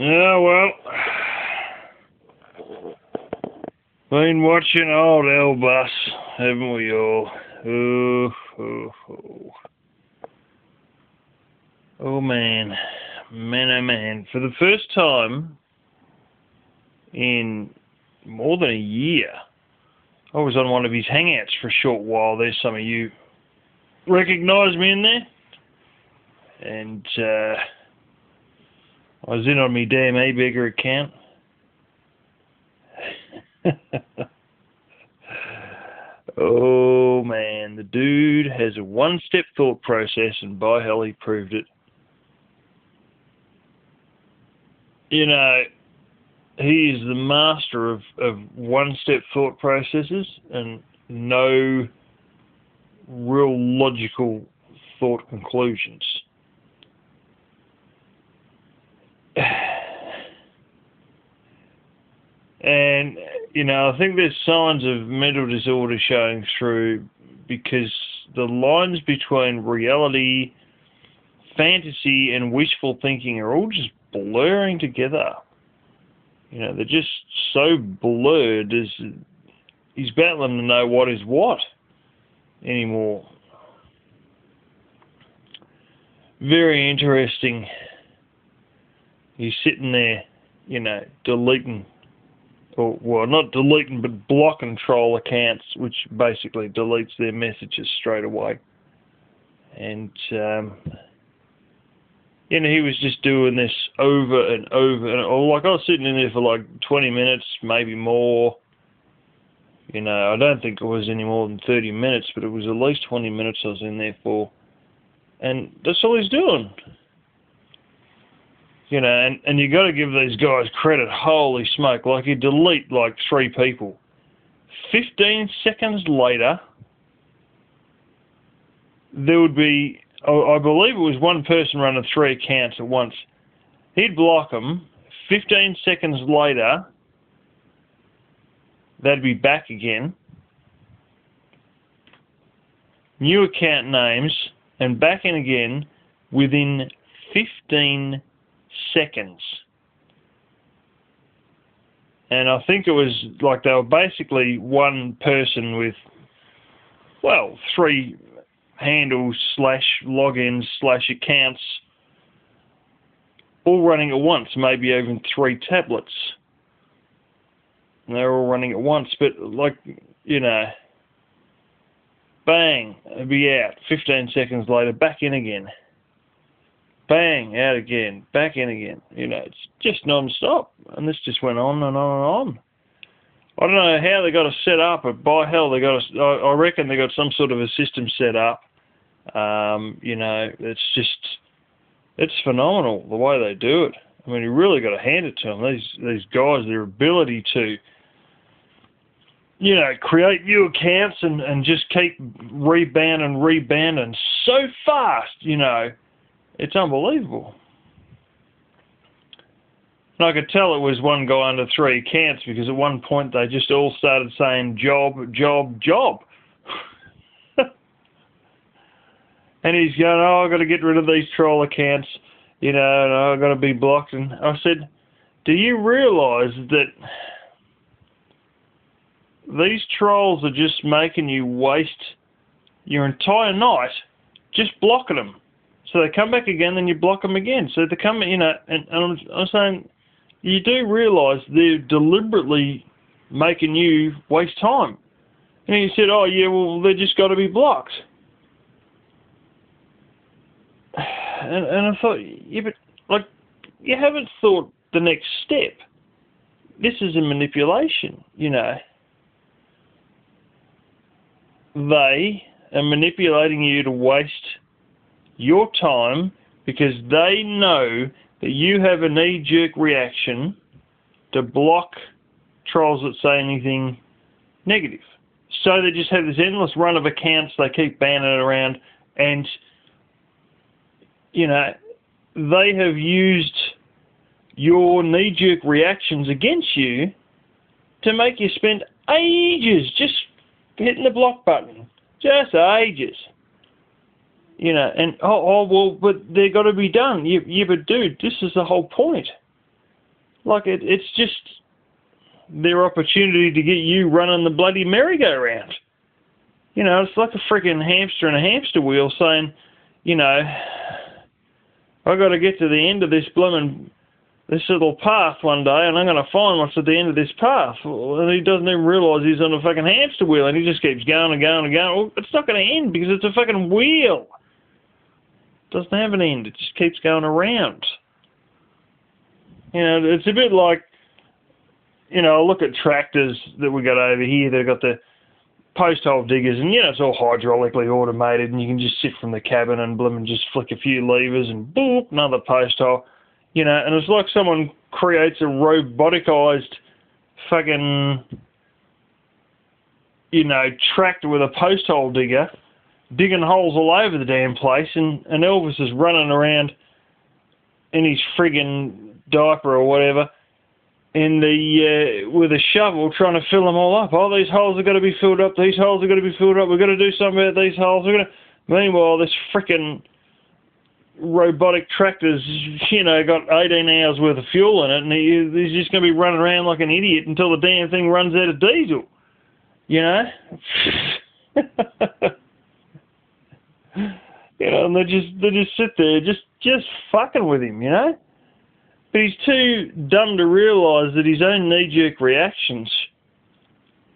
Oh, well. Been watching old Elvis, haven't we all? Oh, oh, oh. Oh, man. Man, oh, man. For the first time in more than a year, I was on one of his hangouts for a short while. There's some of you recognise me in there. And I was in on me damn e-beggar account. Oh man, the dude has a one-step thought process, and by hell he proved it. You know, he is the master of one-step thought processes and no real logical thought conclusions. And, you know, I think there's signs of mental disorder showing through because the lines between reality, fantasy, and wishful thinking are all just blurring together. You know, they're just so blurred as he's battling to know what is what anymore. Very interesting. He's sitting there, you know, deleting, or, well, not deleting, but blocking troll accounts, which basically deletes their messages straight away. And, you know, he was just doing this over and over. And, like, I was sitting in there for like 20 minutes, maybe more. You know, I don't think it was any more than 30 minutes, but it was at least 20 minutes I was in there for. And that's all he's doing. You know, and you got to give these guys credit. Holy smoke. Like, you delete like 3 people. 15 seconds later, there would be, I believe it was one person running 3 accounts at once. He'd block them. 15 seconds later, they'd be back again. New account names, and back in again within 15 seconds. And I think it was like they were basically one person with, well, 3 handles / logins / accounts all running at once, maybe even 3 tablets. And they're all running at once, but like, you know, bang, it'd be out. 15 seconds later, back in again. Bang, out again, back in again. You know, it's just non-stop. And this just went on and on and on. I don't know how they got it set up, but by hell, I reckon they got some sort of a system set up. You know, it's phenomenal the way they do it. I mean, you really got to hand it to them. These guys, their ability to, you know, create new accounts and just keep rebounding so fast, you know. It's unbelievable. And I could tell it was one guy under 3 accounts because at one point they just all started saying job, job, job. And he's going, oh, I've got to get rid of these troll accounts, you know, and I've got to be blocked. And I said, do you realise that these trolls are just making you waste your entire night just blocking them? So they come back again, then you block them again. So they come, you know, and I'm saying, you do realise they're deliberately making you waste time. And he said, oh yeah, well, they just got to be blocked. And I thought, yeah, but like, you haven't thought the next step. This is a manipulation, you know. They are manipulating you to waste your time because they know that you have a knee-jerk reaction to block trolls that say anything negative. So they just have this endless run of accounts, they keep banning it around, and, you know, they have used your knee-jerk reactions against you to make you spend ages just hitting the block button. Just ages. You know, and, well, but they've got to be done. Yeah, but dude, this is the whole point. Like, it's just their opportunity to get you running the bloody merry-go-round. You know, it's like a freaking hamster in a hamster wheel saying, you know, I got to get to the end of this this little path one day, and I'm going to find what's at the end of this path. And he doesn't even realise he's on a fucking hamster wheel, and he just keeps going and going and going. Well, it's not going to end because it's a fucking wheel. It doesn't have an end. It just keeps going around. You know, it's a bit like, you know, look at tractors that we got over here. They've got the post hole diggers, and, you know, it's all hydraulically automated, and you can just sit from the cabin and just flick a few levers and boop, another post hole. You know, and it's like someone creates a roboticized fucking, you know, tractor with a post hole digger, digging holes all over the damn place, and Elvis is running around in his friggin' diaper or whatever, with a shovel trying to fill them all up. Oh, these holes are going to be filled up. These holes are going to be filled up. We've got to do something about these holes. Meanwhile, this frickin' robotic tractor's, you know, got 18 hours worth of fuel in it, and he's just going to be running around like an idiot until the damn thing runs out of diesel. You know? You know, and they just sit there just fucking with him, you know? But he's too dumb to realise that his own knee-jerk reactions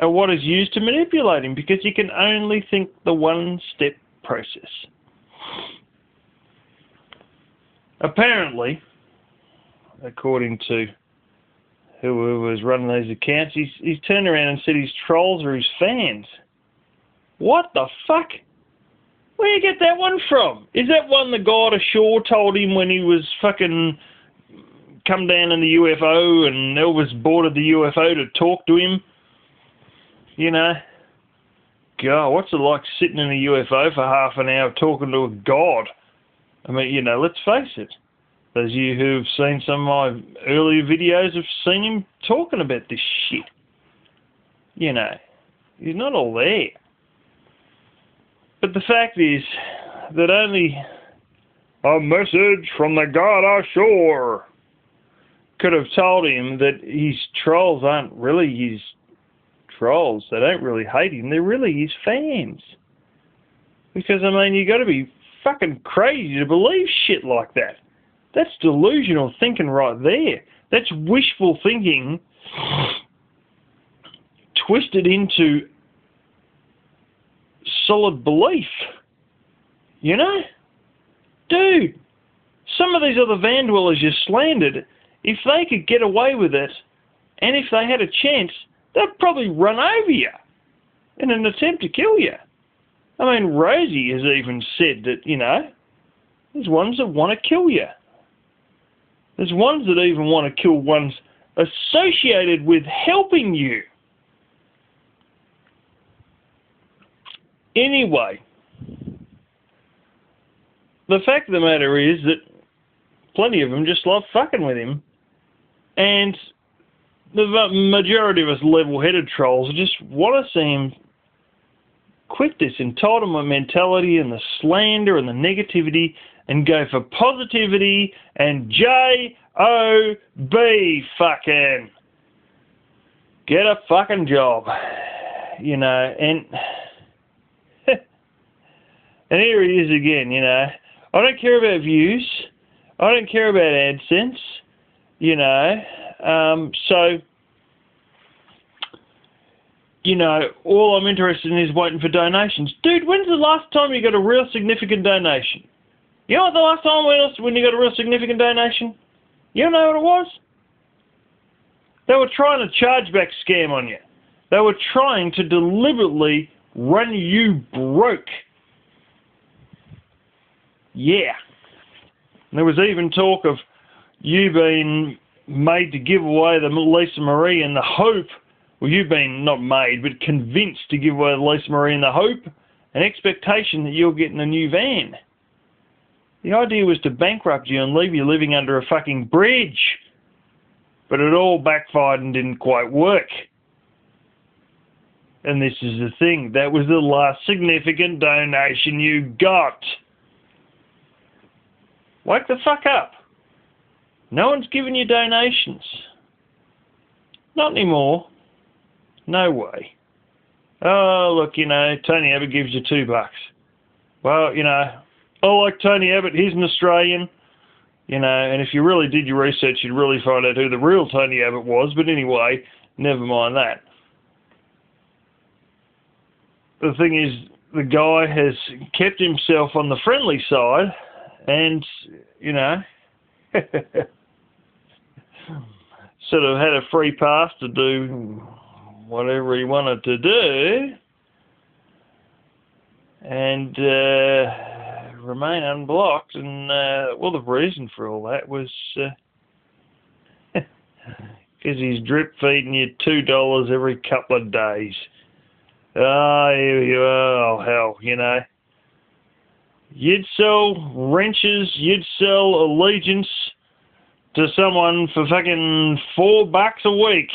are what is used to manipulate him, because he can only think the one-step process. Apparently, according to whoever was running these accounts, he's turned around and said his trolls are his fans. What the fuck? Where do you get that one from? Is that one the God ashore told him when he was fucking come down in the UFO and Elvis boarded the UFO to talk to him? You know? God, what's it like sitting in a UFO for half an hour talking to a god? I mean, you know, let's face it. Those of you who've seen some of my earlier videos have seen him talking about this shit. You know, he's not all there. But the fact is that only a message from the God ashore could have told him that his trolls aren't really his trolls. They don't really hate him. They're really his fans. Because, I mean, you got to be fucking crazy to believe shit like that. That's delusional thinking right there. That's wishful thinking twisted into solid belief. You know? Dude, some of these other van dwellers you slandered, if they could get away with it, and if they had a chance, they'd probably run over you in an attempt to kill you. I mean, Rosie has even said that, you know, there's ones that want to kill you. There's ones that even want to kill ones associated with helping you. Anyway, the fact of the matter is that plenty of them just love fucking with him. And the majority of us level-headed trolls just want to see him quit this entitlement mentality and the slander and the negativity and go for positivity and J-O-B fucking. Get a fucking job. You know, and and here he is again, you know. I don't care about views. I don't care about AdSense, you know. So, you know, all I'm interested in is waiting for donations. Dude, when's the last time you got a real significant donation? You know what the last time was when you got a real significant donation? You know what it was? They were trying a chargeback scam on you. They were trying to deliberately run you broke. Yeah. And there was even talk of you being made to give away the Lisa Marie in the hope, well, you've been not made, but convinced to give away the Lisa Marie in the hope and expectation that you're getting a new van. The idea was to bankrupt you and leave you living under a fucking bridge. But it all backfired and didn't quite work. And this is the thing. That was the last significant donation you got. Wake the fuck up. No one's giving you donations. Not anymore. No way. Oh, look, you know, Tony Abbott gives you $2. Well, you know, I like Tony Abbott. He's an Australian. You know, and if you really did your research, you'd really find out who the real Tony Abbott was. But anyway, never mind that. The thing is, the guy has kept himself on the friendly side and, you know, sort of had a free pass to do whatever he wanted to do and remain unblocked. And, well, the reason for all that was because he's drip feeding you $2 every couple of days. Oh, hell, you know. You'd sell wrenches, you'd sell allegiance to someone for fucking $4 a week.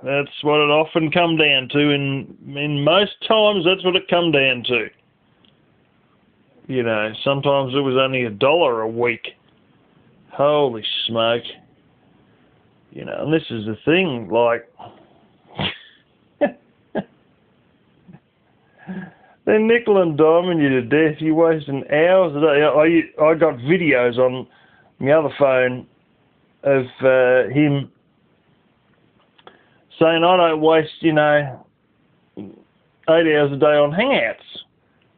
That's what it often come down to. In most times, that's what it come down to. You know, sometimes it was only $1 a week. Holy smoke. You know, and this is the thing, like... They're nickel and diming you to death. You're wasting hours a day. I got videos on my other phone of him saying I don't waste, you know, 8 hours a day on Hangouts,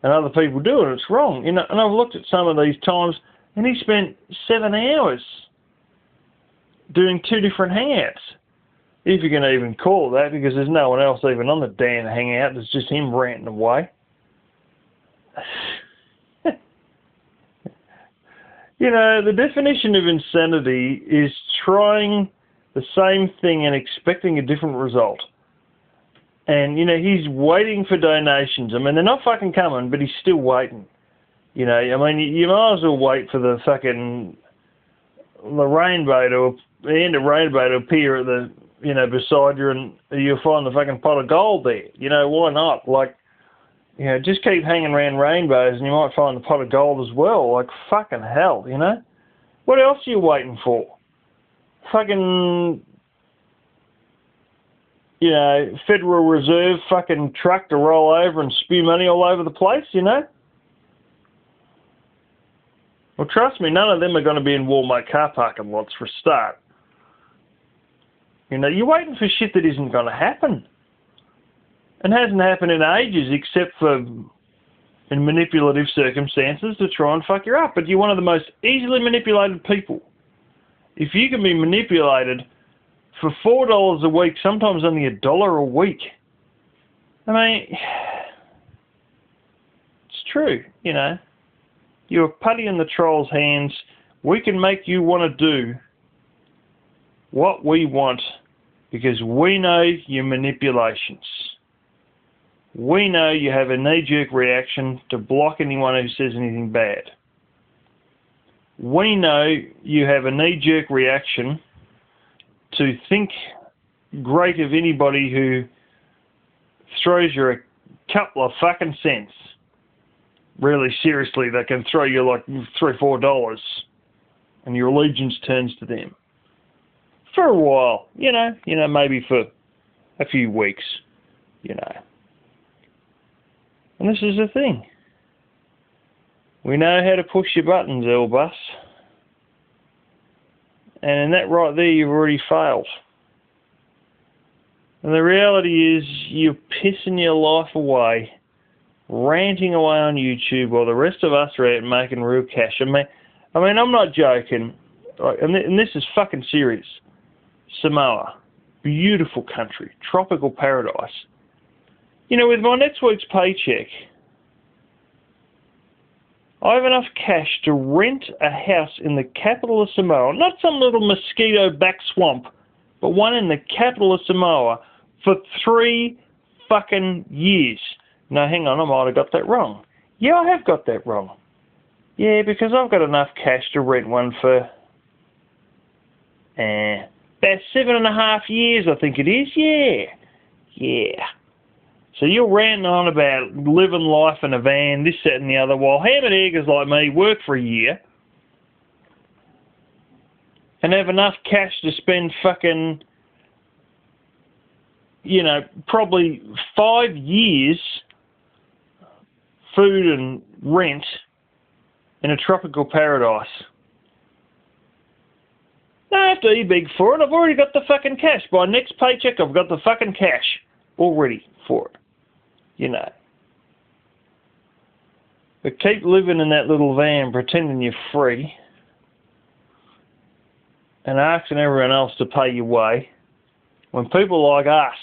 and other people do it. It's wrong, you know. And I've looked at some of these times, and he spent 7 hours doing 2 different Hangouts. If you can even call it that, because there's no one else even on the damn Hangout. It's just him ranting away. You know, the definition of insanity is trying the same thing and expecting a different result. And, you know, he's waiting for donations. I mean, they're not fucking coming, but he's still waiting. You know, I mean, you might as well wait for the fucking, the rainbow to, the end of rainbow to appear at the, you know, beside you, and you'll find the fucking pot of gold there. You know, why not? Like, you know, just keep hanging around rainbows and you might find the pot of gold as well. Like, fucking hell, you know? What else are you waiting for? Fucking, you know, Federal Reserve fucking truck to roll over and spew money all over the place, you know? Well, trust me, none of them are going to be in Walmart car parking lots for a start. You know, you're waiting for shit that isn't going to happen. And hasn't happened in ages, except for in manipulative circumstances to try and fuck you up. But you're one of the most easily manipulated people. If you can be manipulated for $4 a week, sometimes only $1 a week, I mean, it's true, you know. You're putty in the troll's hands. We can make you want to do what we want because we know your manipulations. We know you have a knee-jerk reaction to block anyone who says anything bad. We know you have a knee-jerk reaction to think great of anybody who throws you a couple of fucking cents. Really, seriously, they can throw you like $3 or $4 and your allegiance turns to them. For a while, you know, maybe for a few weeks, you know. And this is the thing. We know how to push your buttons, Elvis. And in that right there, you've already failed. And the reality is, you're pissing your life away, ranting away on YouTube, while the rest of us are out making real cash. I mean, I'm not joking. And this is fucking serious. Samoa, beautiful country, tropical paradise. You know, with my next week's paycheck, I have enough cash to rent a house in the capital of Samoa, not some little mosquito-back swamp, but one in the capital of Samoa for 3 fucking years. No, hang on, I might have got that wrong. Yeah, I have got that wrong. Yeah, because I've got enough cash to rent one for about 7.5 years, I think it is. Yeah. So you're ranting on about living life in a van, this, that and the other, while ham and eggers like me work for a year and have enough cash to spend fucking, you know, probably 5 years food and rent in a tropical paradise. I don't have to e-big for it. I've already got the fucking cash. By next paycheck, I've got the fucking cash already for it. You know. But keep living in that little van pretending you're free and asking everyone else to pay your way when people like us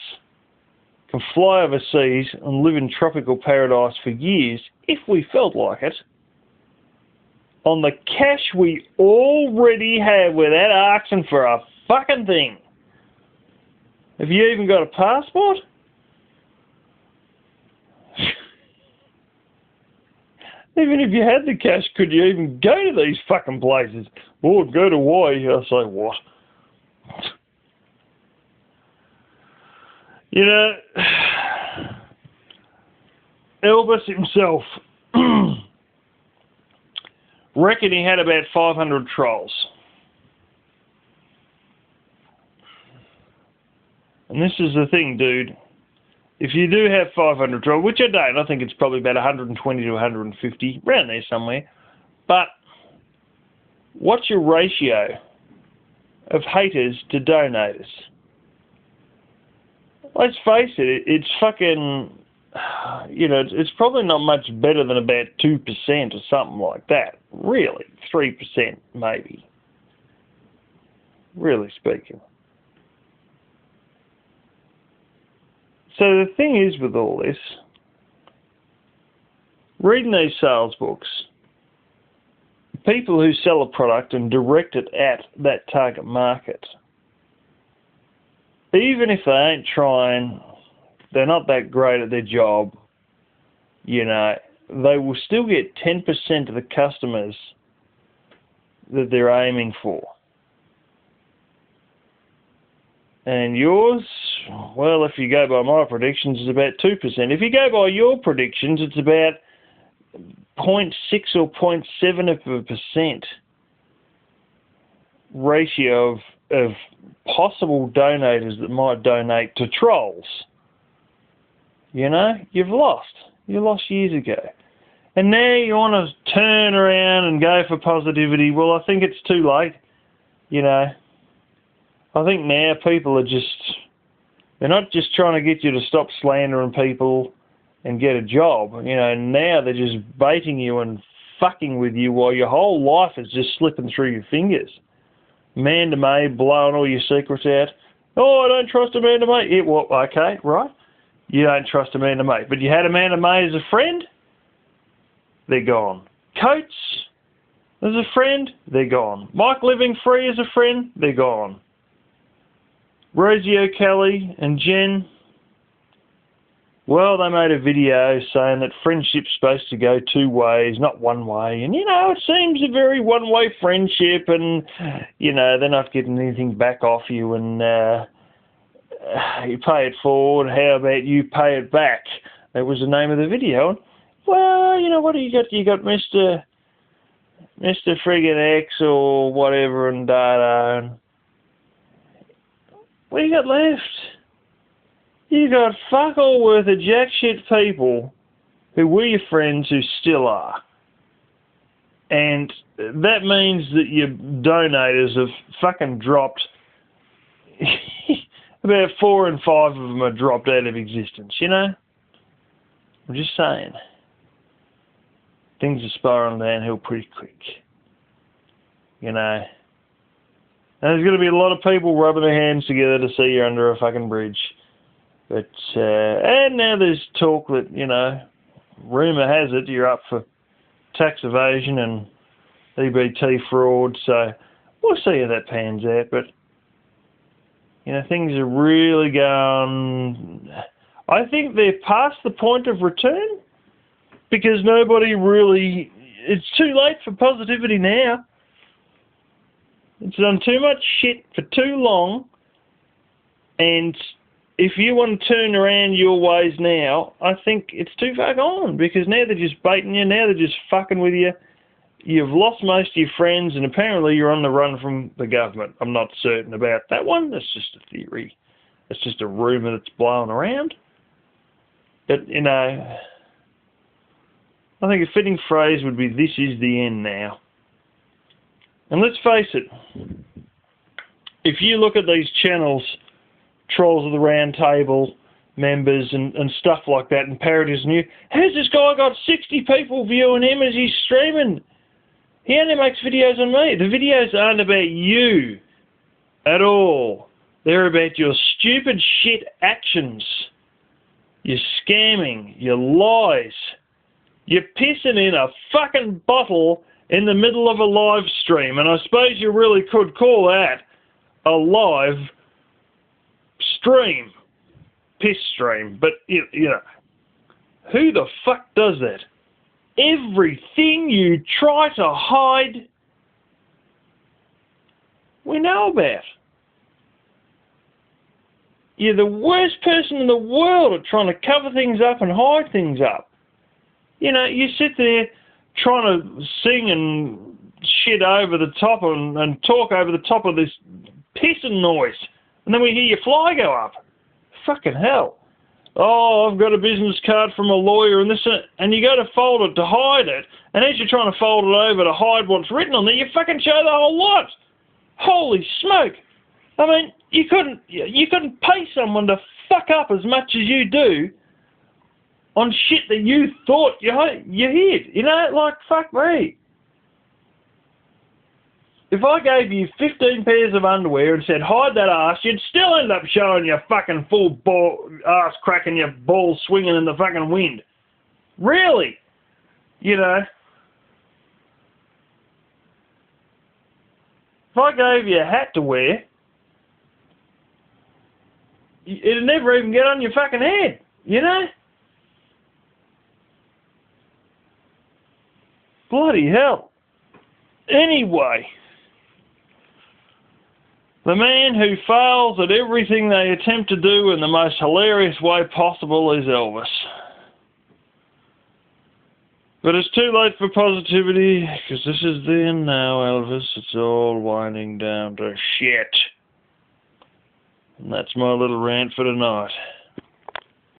can fly overseas and live in tropical paradise for years, if we felt like it, on the cash we already have without asking for a fucking thing. Have you even got a passport? Even if you had the cash, could you even go to these fucking places? Or go to Hawaii? I say, what? You know, Elvis himself reckoned he had about 500 trolls. And this is the thing, dude. If you do have 500 trolls, which I don't, I think it's probably about 120 to 150, around there somewhere. But what's your ratio of haters to donators? Let's face it, it's fucking, you know, it's probably not much better than about 2% or something like that. Really, 3% maybe, really speaking. So the thing is with all this, reading these sales books, people who sell a product and direct it at that target market, even if they ain't trying, they're not that great at their job, you know, they will still get 10% of the customers that they're aiming for. And yours, well, if you go by my predictions, it's about 2%. If you go by your predictions, it's about 0.6 or 0.7% ratio of possible donators that might donate to trolls. You know, you've lost. You lost years ago. And now you want to turn around and go for positivity. Well, I think it's too late. You know, I think now people are just, they're not just trying to get you to stop slandering people and get a job. You know, now they're just baiting you and fucking with you while your whole life is just slipping through your fingers. Amanda May blowing all your secrets out. Oh, I don't trust Amanda May. Yeah, well, okay, right. You don't trust Amanda May. But you had Amanda May as a friend? They're gone. Coates as a friend? They're gone. Mike Living Free as a friend? They're gone. Rosie O'Kelly and Jen, well, they made a video saying that friendship's supposed to go two ways, not one way. And, you know, it seems a very one-way friendship and, you know, they're not getting anything back off you and you pay it forward. How about you pay it back? That was the name of the video. Well, you know, what do you got? You got Mr. Friggin' X or whatever and data. What do you got left? You got fuck all worth of jack shit people who were your friends who still are. And that means that your donators have fucking dropped. About 4 and 5 of them are dropped out of existence, you know? I'm just saying. Things are spiraling downhill pretty quick. You know? And there's going to be a lot of people rubbing their hands together to see you under a fucking bridge. But, and now there's talk that, you know, rumour has it you're up for tax evasion and EBT fraud, so we'll see how that pans out. But, you know, things are really going, I think they're past the point of return because nobody really, it's too late for positivity now. It's done too much shit for too long, and if you want to turn around your ways now, I think it's too far gone because now they're just baiting you, now they're just fucking with you. you've lost most of your friends, and apparently you're on the run from the government. I'm not certain about that one. That's just a theory. It's just a rumour that's blowing around. But, you know, I think a fitting phrase would be, this is the end now. And let's face it, if you look at these channels, Trolls of the Round Table members and stuff like that, and parodies and how's this guy got 60 people viewing him as he's streaming? He only makes videos on me. The videos aren't about you at all. They're about your stupid shit actions. Your scamming, your lies. You're pissing in a fucking bottle in the middle of a live stream, and I suppose you really could call that a live stream. Piss stream. But, you know, who the fuck does that? Everything you try to hide, we know about. You're the worst person in the world at trying to cover things up and hide things up. You know, you sit there trying to sing and shit over the top and talk over the top of this pissing noise, and then we hear your fly go up. Fucking hell. Oh, I've got a business card from a lawyer and this, and you go to fold it to hide it, and as you're trying to fold it over to hide what's written on there, you fucking show the whole lot. Holy smoke. I mean, you couldn't pay someone to fuck up as much as you do on shit that you thought you hid. You know, like, fuck me. If I gave you 15 pairs of underwear and said, hide that ass, you'd still end up showing your fucking full ass crack and your balls swinging in the fucking wind. Really? You know? If I gave you a hat to wear, it'd never even get on your fucking head, you know? Bloody hell. Anyway, the man who fails at everything they attempt to do in the most hilarious way possible is Elvis. But it's too late for positivity, because this is the end now, Elvis. It's all winding down to shit. And that's my little rant for tonight.